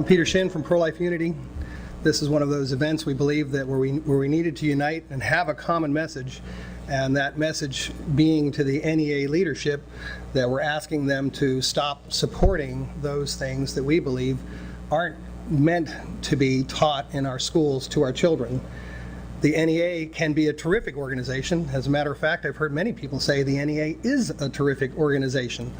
Peter Shinn from Pro-Lifeunity. This is one of those events we believe that where we needed to unite and have a common message, and that message being to the NEA leadership that we're asking them to stop supporting those things that we believe aren't meant to be taught in our schools to our children. The NEA can be a terrific organization. As a matter of fact, I've heard many people say the NEA is a terrific organization.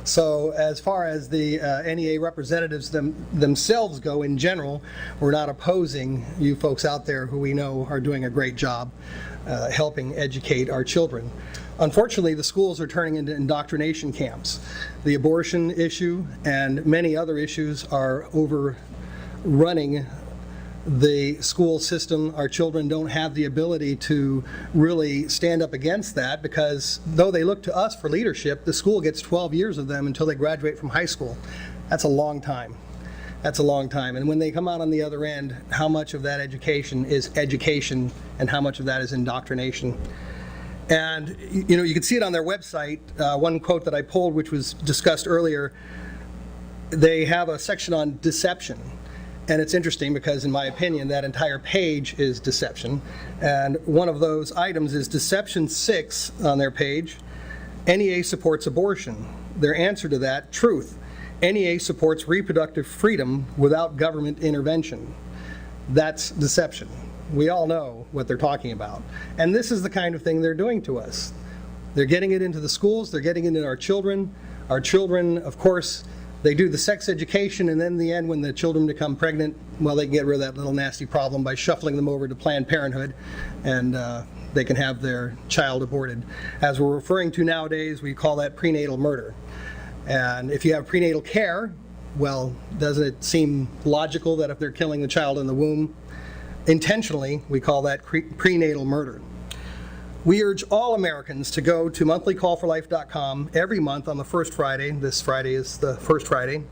So as far as the NEA representatives themselves go in general, we're not opposing you folks out there who we know are doing a great job helping educate our children. Unfortunately, the schools are turning into indoctrination camps. The abortion issue and many other issues are overrunning the school system. Our children don't have the ability to really stand up against that, because though they look to us for leadership, the school gets 12 years of them until they graduate from high school. That's a long time. That's a long time. And when they come out on the other end, how much of that education is education and how much of that is indoctrination? And you know, you can see it on their website. One quote that I pulled, which was discussed earlier, they have a section on deception. And it's interesting because, in my opinion, that entire page is deception. And one of those items is Deception 6 on their page. NEA supports abortion. Their answer to that, truth. NEA supports reproductive freedom without government intervention. That's deception. We all know what they're talking about. And this is the kind of thing they're doing to us. They're getting it into the schools. They're getting it into our children. Our children, of course, they do the sex education, and then in the end, when the children become pregnant, well, they can get rid of that little nasty problem by shuffling them over to Planned Parenthood, and they can have their child aborted. As we're referring to nowadays, we call that prenatal murder. And if you have prenatal care, well, doesn't it seem logical that if they're killing the child in the womb intentionally, we call that prenatal murder? We urge all Americans to go to monthlycallforlife.com every month on the first Friday. This Friday is the first Friday,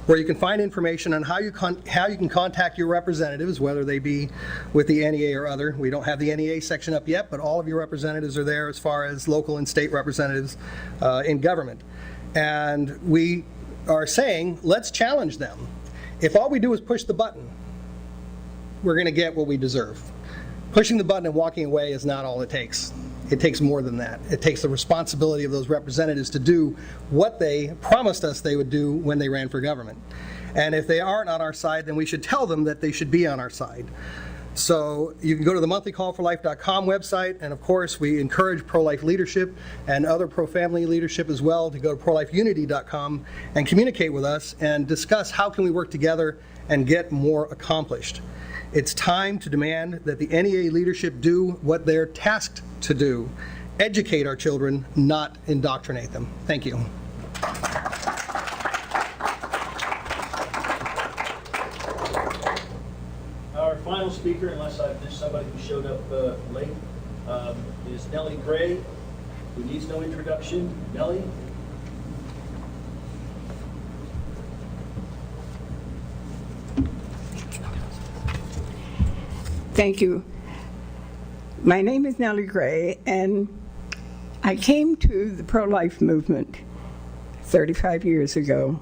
where you can find information on how you can contact your representatives, whether they be with the NEA or other. We don't have the NEA section up yet, but all of your representatives are there as far as local and state representatives in government. And we are saying, let's challenge them. If all we do is push the button, we're going to get what we deserve. Pushing the button and walking away is not all it takes. It takes more than that. It takes the responsibility of those representatives to do what they promised us they would do when they ran for government. And if they aren't on our side, then we should tell them that they should be on our side. So you can go to the monthlycallforlife.com website, and of course we encourage pro-life leadership and other pro-family leadership as well to go to pro-lifeunity.com and communicate with us and discuss how can we work together and get more accomplished. It's time to demand that the NEA leadership do what they're tasked to do: educate our children, not indoctrinate them. Thank you. Our final speaker, unless I've missed somebody who showed up late, is Nellie Gray, who needs no introduction. Nellie? Thank you. My name is Nellie Gray, and I came to the pro-life movement 35 years ago,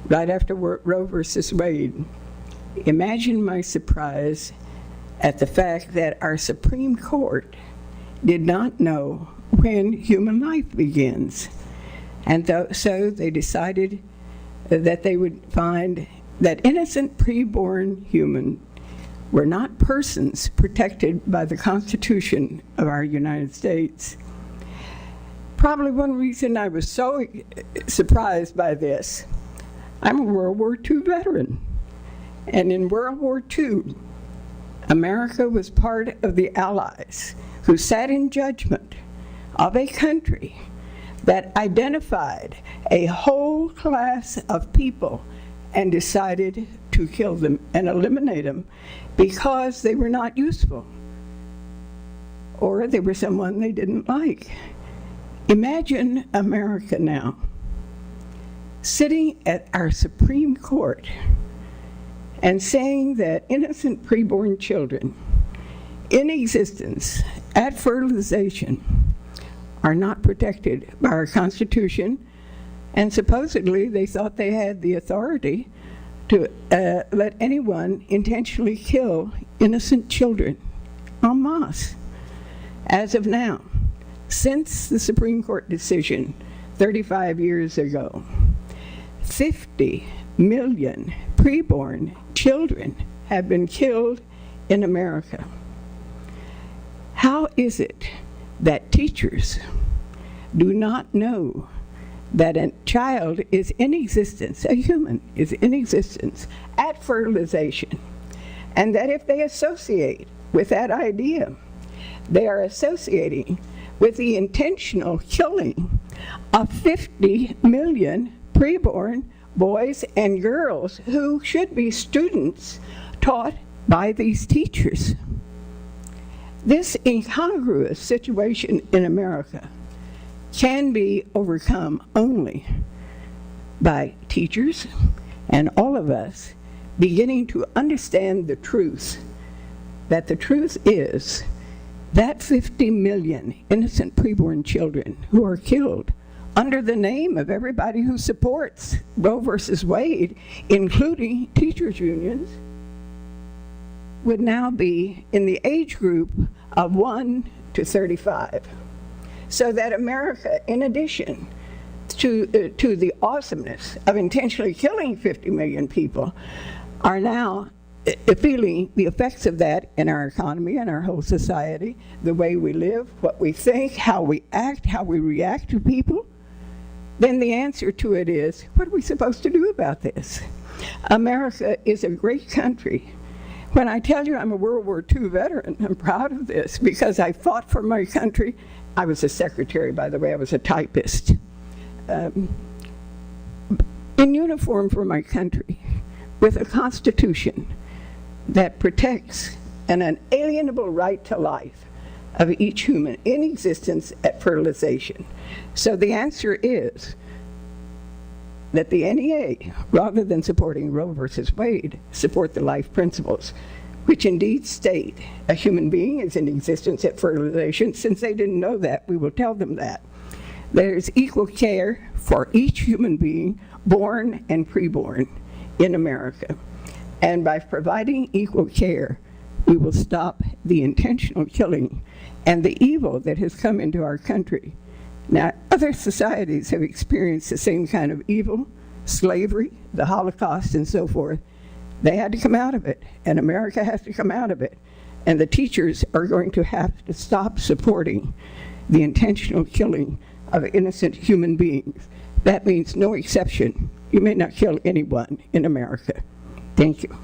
right after Roe versus Wade. Imagine my surprise at the fact that our Supreme Court did not know when human life begins. And so they decided that they would find that innocent preborn humans were not persons protected by the Constitution of our United States. Probably one reason I was so surprised by this, I'm a World War II veteran. And in World War II, America was part of the Allies who sat in judgment of a country that identified a whole class of people and decided to kill them and eliminate them because they were not useful or they were someone they didn't like. Imagine America now sitting at our Supreme Court and saying that innocent preborn children in existence at fertilization are not protected by our Constitution, and supposedly they thought they had the authority to let anyone intentionally kill innocent children en masse. As of now, since the Supreme Court decision 35 years ago, 50 million preborn children have been killed in America. How is it that teachers do not know that a child is in existence, a human is in existence at fertilization, and that if they associate with that idea, they are associating with the intentional killing of 50 million preborn boys and girls who should be students taught by these teachers? This incongruous situation in America can be overcome only by teachers and all of us beginning to understand the truth, that the truth is that 50 million innocent preborn children who are killed under the name of everybody who supports Roe versus Wade, including teachers' unions, would now be in the age group of 1 to 35. So that America, in addition to the awesomeness of intentionally killing 50 million people, are now feeling the effects of that in our economy and our whole society, the way we live, what we think, how we act, how we react to people. Then the answer to it is, what are we supposed to do about this? America is a great country. When I tell you I'm a World War II veteran, I'm proud of this because I fought for my country. I was a secretary, by the way, I was a typist. In uniform for my country, with a constitution that protects an unalienable right to life of each human in existence at fertilization. So the answer is that the NEA, rather than supporting Roe versus Wade, support the life principles, which indeed state a human being is in existence at fertilization. Since they didn't know that, we will tell them that. There's equal care for each human being, born and preborn, in America. And by providing equal care, we will stop the intentional killing and the evil that has come into our country. Now, other societies have experienced the same kind of evil, slavery, the Holocaust, and so forth. They had to come out of it, and America has to come out of it. And the teachers are going to have to stop supporting the intentional killing of innocent human beings. That means no exception. You may not kill anyone in America. Thank you.